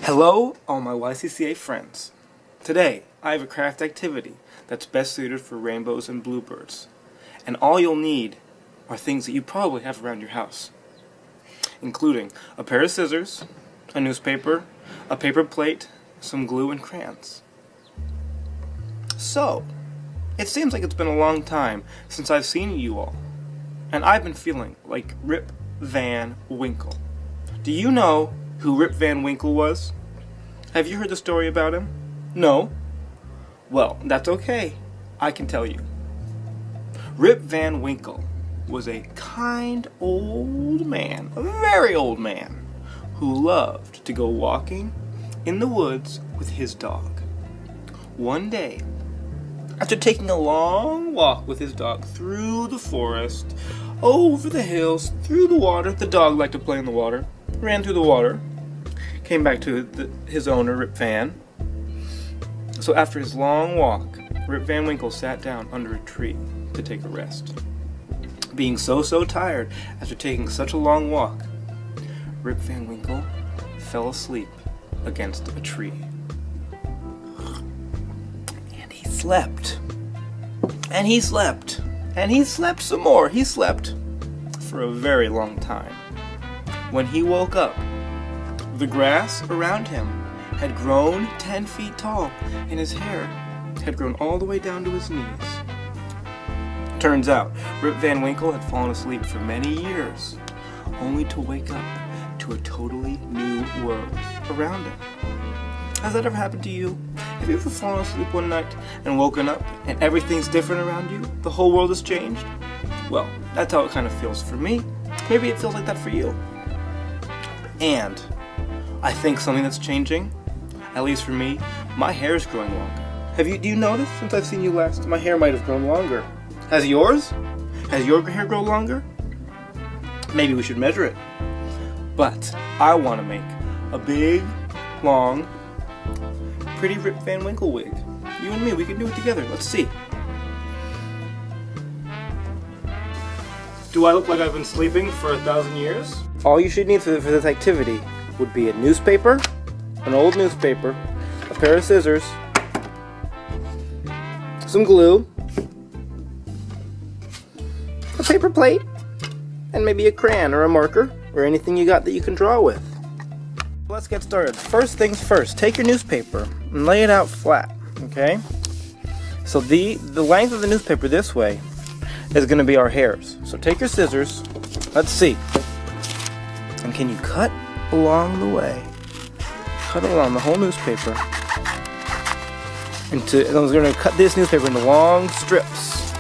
Hello, all my YCCA friends. Today, I have a craft activity that's best suited for rainbows and bluebirds. And all you'll need are things that you probably have around your house, including a pair of scissors, a newspaper, a paper plate, some glue, and crayons. So, it seems like it's been a long time since I've seen you all, and I've been feeling like Rip Van Winkle. Do you know who Rip Van Winkle was? Have you heard the story about him? No? Well, that's okay. I can tell you. Rip Van Winkle was a kind old man, a very old man, who loved to go walking in the woods with his dog. One day, after taking a long walk with his dog through the forest, over the hills, through the water, the dog liked to play in the water, ran through the water, came back to his owner, Rip Van. So after his long walk, Rip Van Winkle sat down under a tree to take a rest. Being so tired after taking such a long walk, Rip Van Winkle fell asleep against a tree. And he slept. And he slept. And he slept some more. He slept for a very long time. When he woke up, the grass around him had grown 10 feet tall, and his hair had grown all the way down to his knees. Turns out, Rip Van Winkle had fallen asleep for many years, only to wake up to a totally new world around him. Has that ever happened to you? Have you ever fallen asleep one night and woken up and everything's different around you? The whole world has changed? Well, that's how it kind of feels for me. Maybe it feels like that for you. And I think something that's changing, at least for me, my hair is growing longer. Do you notice since I've seen you last? My hair might have grown longer. Has yours? Has your hair grown longer? Maybe we should measure it. But I want to make a big, long, pretty Rip Van Winkle wig. You and me, we can do it together. Let's see. Do I look like I've been sleeping for 1,000 years? All you should need for this activity would be a newspaper, an old newspaper, a pair of scissors, some glue, a paper plate, and maybe a crayon or a marker or anything you got that you can draw with. Let's get started. First things first, take your newspaper and lay it out flat, okay? So the length of the newspaper this way is going to be our hairs. So take your scissors, let's see. And can you cut along the way? Cut along the whole newspaper. And I'm going to cut this newspaper into long strips.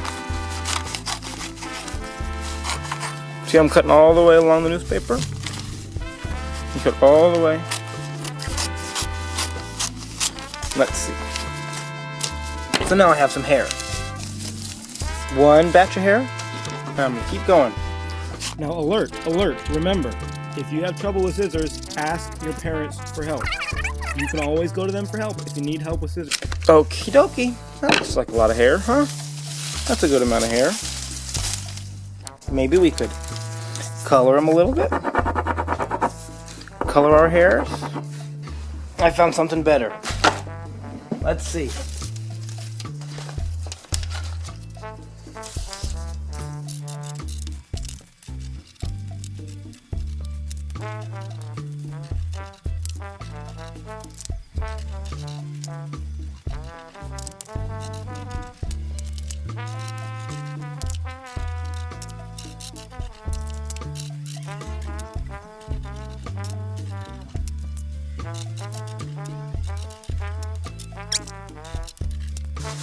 See, I'm cutting all the way along the newspaper. You cut all the way. Let's see. So now I have some hair. One batch of hair. I'm going to keep going. Now alert, remember, if you have trouble with scissors, ask your parents for help. You can always go to them for help if you need help with scissors. Okie dokie. That looks like a lot of hair, huh? That's a good amount of hair. Maybe we could color them a little bit. Color our hairs. I found something better. Let's see.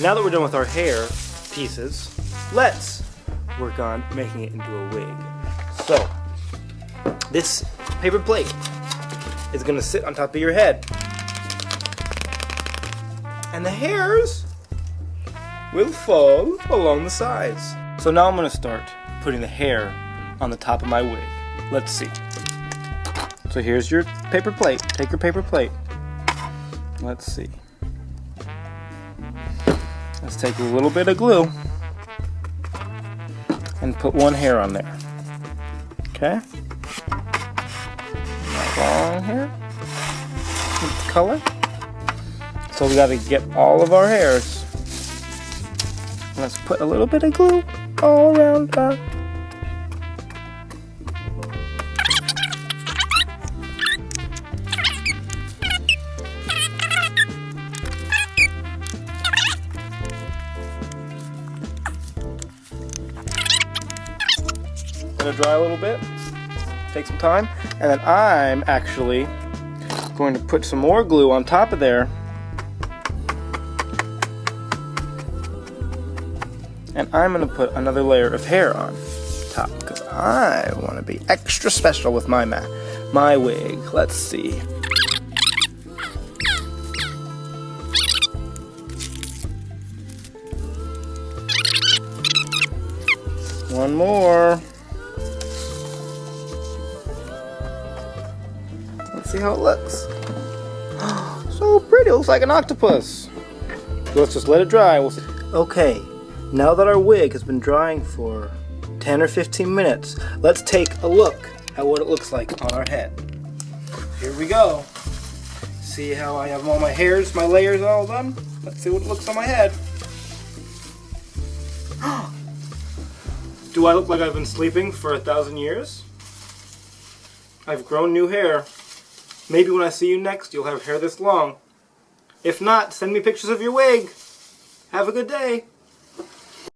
Now that we're done with our hair pieces, let's work on making it into a wig. So, this paper plate is going to sit on top of your head. And the hairs will fall along the sides. So now I'm going to start putting the hair on the top of my wig. Let's see. So here's your paper plate. Take your paper plate. Let's see. Let's take a little bit of glue and put one hair on there. Okay? Long hair. color. So we gotta get all of our hairs. Let's put a little bit of glue all around our... Let it dry a little bit, take some time, and then I'm actually going to put some more glue on top of there, and I'm going to put another layer of hair on top because I want to be extra special with my wig. Let's see. One more. See how it looks. So pretty, it looks like an octopus. Let's just let it dry. Okay, now that our wig has been drying for 10 or 15 minutes, let's take a look at what it looks like on our head. Here we go. See how I have all my hairs, my layers all done? Let's see what it looks on my head. Do I look like I've been sleeping for 1,000 years? I've grown new hair. Maybe when I see you next, you'll have hair this long. If not, send me pictures of your wig. Have a good day.